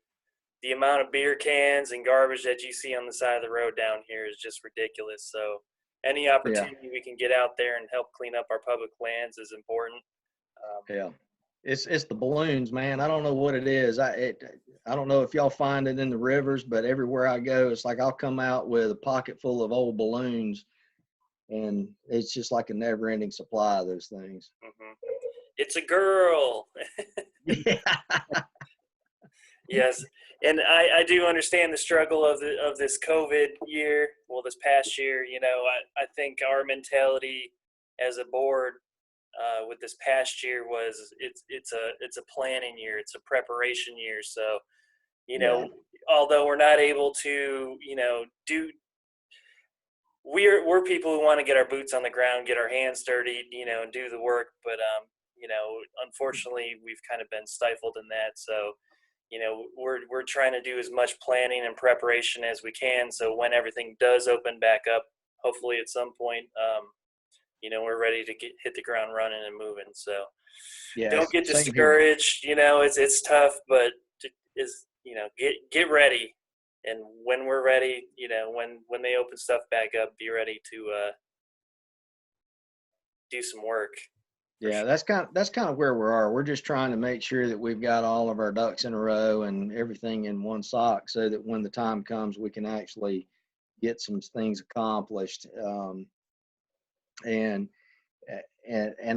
the amount of beer cans and garbage that you see on the side of the road down here is just ridiculous. So any opportunity we can get out there and help clean up our public lands is important. Yeah, it's the balloons, man. I don't know what it is. I don't know if y'all find it in the rivers, but everywhere I go, it's like I'll come out with a pocket full of old balloons, and it's just like a never-ending supply of those things. Mm-hmm. It's a girl. Yeah. Yes, and I do understand the struggle of this COVID year. Well, this past year, I think our mentality as a board with this past year was it's a planning year, it's a preparation year. So, although we're not able to, we're people who want to get our boots on the ground, get our hands dirty, and do the work. But unfortunately, we've kind of been stifled in that. So, we're trying to do as much planning and preparation as we can. So when everything does open back up, hopefully at some point, we're ready to hit the ground running and moving. So don't get discouraged. It's tough, but get ready. And when we're ready, when they open stuff back up, be ready to do some work. Yeah, that's kind of where we are. We're just trying to make sure that we've got all of our ducks in a row and everything in one sock, so that when the time comes, we can actually get some things accomplished. And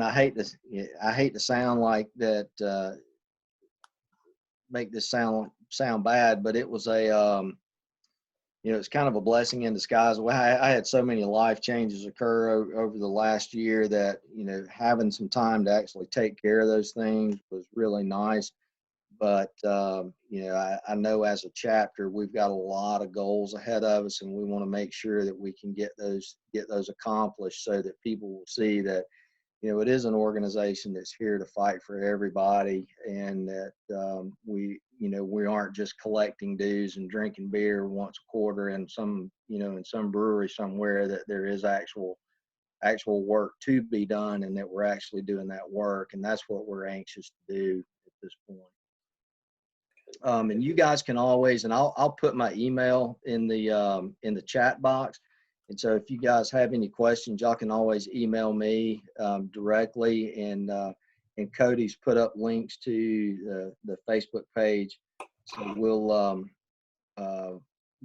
I hate to sound like that, make this sound bad, but it was it's kind of a blessing in disguise. I had so many life changes occur over the last year that, having some time to actually take care of those things was really nice. But, I know as a chapter, we've got a lot of goals ahead of us, and we want to make sure that we can get those accomplished, so that people will see that, it is an organization that's here to fight for everybody, and that we aren't just collecting dues and drinking beer once a quarter in some brewery somewhere, that there is actual work to be done, and that we're actually doing that work. And that's what we're anxious to do at this point. And you guys can always, and I'll put my email in the chat box. And so if you guys have any questions, y'all can always email me directly. And Cody's put up links to the Facebook page. So we'll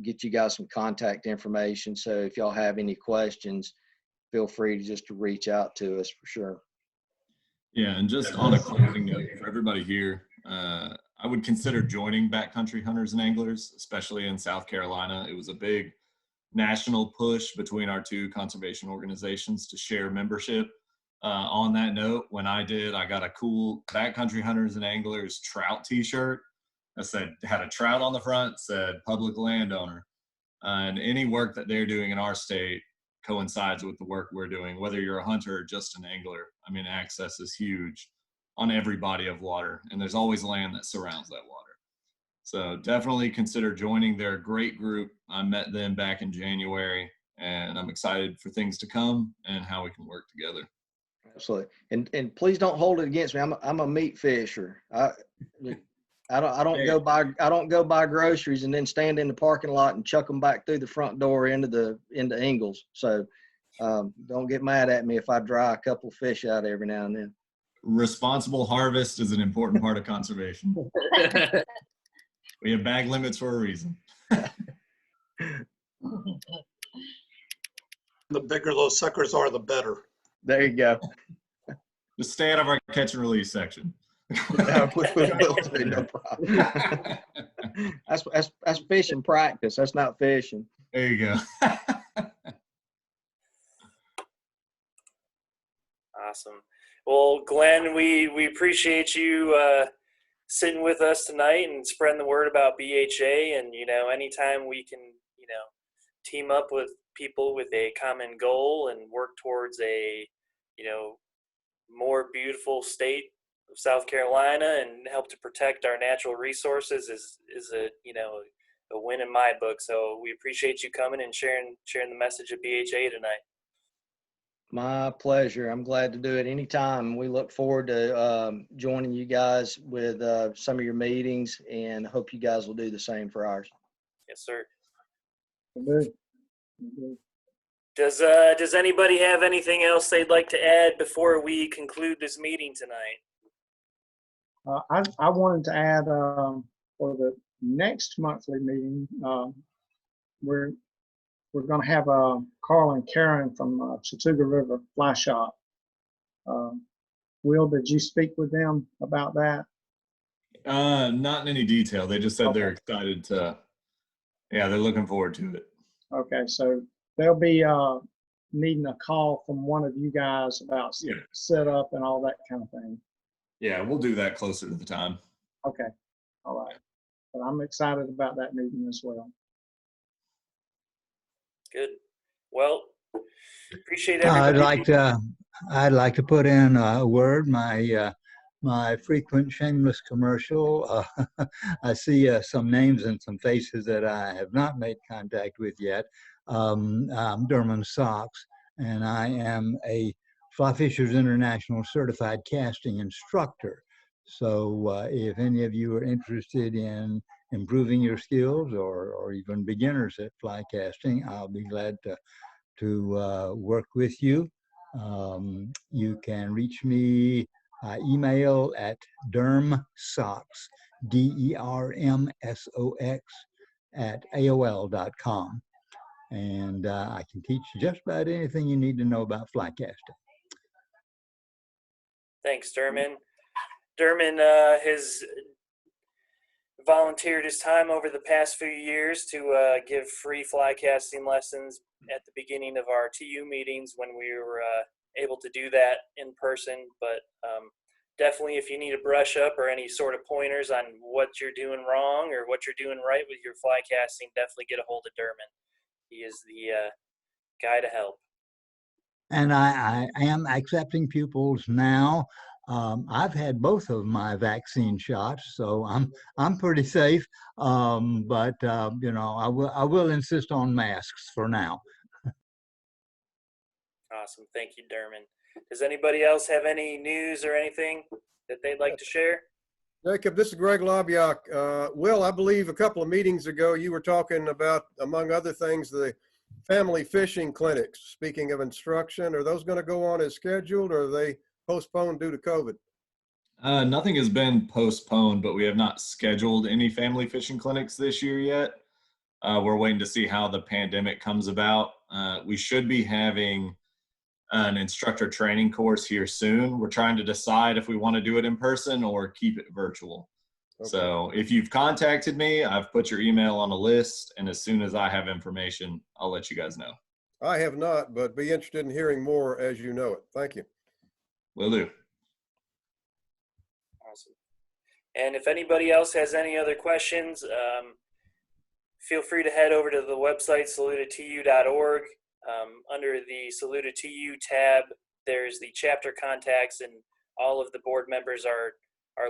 get you guys some contact information. So if y'all have any questions, feel free to reach out to us for sure. Yeah, and just on a closing note for everybody here, I would consider joining Backcountry Hunters and Anglers, especially in South Carolina. It was a big national push between our two conservation organizations to share membership. On that note, when I got a cool Backcountry Hunters and Anglers trout t-shirt that had a trout on the front, said public landowner. And any work that they're doing in our state coincides with the work we're doing, whether you're a hunter or just an angler. I mean, access is huge on every body of water, and there's always land that surrounds that water. So definitely consider joining. They're a great group. I met them back in January, and I'm excited for things to come and how we can work together. Absolutely. And please don't hold it against me. I'm a meat fisher. I don't go buy groceries and then stand in the parking lot and chuck them back through the front door into Ingalls. So don't get mad at me if I dry a couple fish out every now and then. Responsible harvest is an important part of conservation. We have bag limits for a reason. The bigger those suckers are, the better. There you go. Just stay out of our catch and release section. No problem. That's fishing practice. That's not fishing. There you go. Awesome. Well, Glenn, we appreciate you sitting with us tonight and spreading the word about BHA. And, anytime we can, team up with people with a common goal and work towards a, more beautiful state of South Carolina and help to protect our natural resources is a win in my book. So we appreciate you coming and sharing the message of BHA tonight. My pleasure. I'm glad to do it anytime. We look forward to joining you guys with some of your meetings, and hope you guys will do the same for ours. Yes, sir. Good. Does anybody have anything else they'd like to add before we conclude this meeting tonight? I wanted to add for the next monthly meeting, we're going to have Carl and Karen from Chattooga River Fly Shop. Will, did you speak with them about that? Not in any detail. They just said Okay. they're excited to, they're looking forward to it. Okay, so they'll be needing a call from one of you guys about setup and all that kind of thing. Yeah, we'll do that closer to the time. Okay, all right. But I'm excited about that meeting as well. Good. Well, appreciate everybody. I'd like to put in a word. My frequent shameless commercial. I see some names and some faces that I have not made contact with yet. I'm Derman Socks, and I am a Fly Fishers International certified casting instructor. So if any of you are interested in improving your skills or even beginners at fly casting, I'll be glad to work with you. You can reach me email at dermsox, DERMSOX @AOL.com. And I can teach just about anything you need to know about fly casting. Thanks, Derman. Derman has volunteered his time over the past few years to give free fly casting lessons at the beginning of our TU meetings when we were able to do that in person. But definitely, if you need a brush up or any sort of pointers on what you're doing wrong or what you're doing right with your fly casting, definitely get a hold of Derman. He is the guy to help. And I am accepting pupils now. I've had both of my vaccine shots, so I'm pretty safe. But I will insist on masks for now. Awesome, thank you, Derman. Does anybody else have any news or anything that they'd like to share? Jacob, this is Greg Lobiak. Will, I believe a couple of meetings ago you were talking about, among other things, the family fishing clinics. Speaking of instruction, are those going to go on as scheduled, or are they postponed due to COVID? Nothing has been postponed, but we have not scheduled any family fishing clinics this year yet. We're waiting to see how the pandemic comes about. We should be having an instructor training course here soon. We're trying to decide if we want to do it in person or keep it virtual. Okay. So if you've contacted me, I've put your email on a list, and as soon as I have information, I'll let you guys know. I have not, but be interested in hearing more as you know it. Thank you. Will do. Awesome. And if anybody else has any other questions, feel free to head over to the website, salutatu.org. Under the SalutaTU tab, there's the chapter contacts, and all of the board members are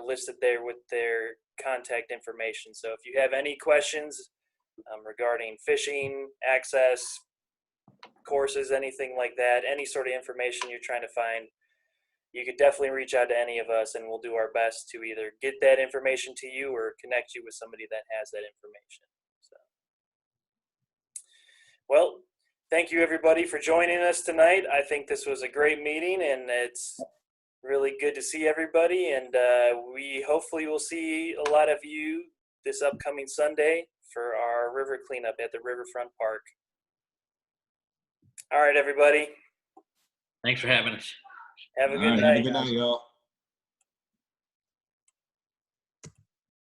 listed there with their contact information. So if you have any questions regarding fishing, access, courses, anything like that, any sort of information you're trying to find, you could definitely reach out to any of us, and we'll do our best to either get that information to you or connect you with somebody that has that information. So, well, thank you everybody for joining us tonight. I think this was a great meeting, and it's really good to see everybody, and we hopefully will see a lot of you this upcoming Sunday for our river cleanup at the Riverfront Park. All right, everybody. Thanks for having us. Have a All good right, night. have a good night, y'all.